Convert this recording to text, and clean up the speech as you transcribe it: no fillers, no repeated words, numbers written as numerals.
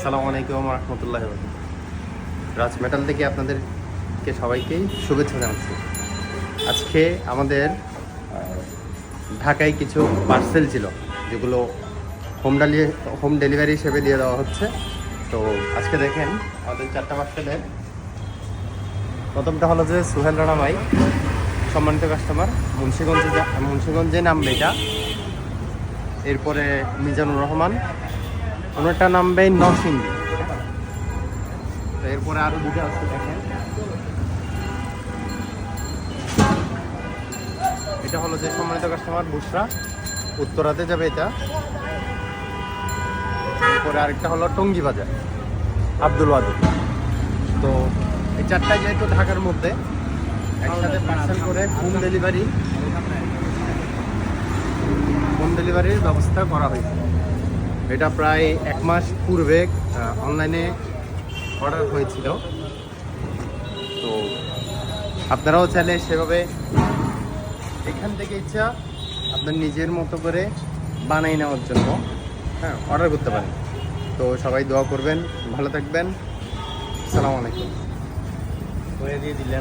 আসসালামু আলাইকুম রহমতুল্লাহ। রাজ মেটাল থেকে আপনাদেরকে সবাইকেই শুভেচ্ছা জানাচ্ছি। আজকে আমাদের ঢাকায় কিছু পার্সেল ছিল যেগুলো হোম ডেলিভারি হিসেবে দিয়ে দেওয়া হচ্ছে। তো আজকে দেখেন আমাদের 4টা পার্সেলের প্রথমটা হলো যে সোহেল রানা ভাই, সম্মানিত কাস্টমার, মুন্সিগঞ্জে নামবে এটা। এরপরে মিজানুর রহমান, ওনারটা নামবে নরসিংদী। তো এরপরে আরো দুটো আছে দেখেন, এটা হলো যে সম্মানিত কাস্টমার বুসরা, উত্তরাতে যাবে এটা। এরপরে আরেকটা হলো টঙ্গী বাজার, আব্দুল ওয়াদুদ। তো এই 4টায় যেহেতু ঢাকার মধ্যে একসাথে পার্সেল করে হোম ডেলিভারির ব্যবস্থা করা হয়েছে। এটা প্রায় 1 মাস পূর্বে অনলাইনে অর্ডার হয়েছিল। তো আপনারাও চাইলে সেভাবে এখান থেকে ইচ্ছা আপনার নিজের মতো করে বানাই নেওয়ার জন্য অর্ডার করতে পারেন। তো সবাই দোয়া করবেন, ভালো থাকবেন। আসসালামু আলাইকুম। করে দিয়ে দিলেন।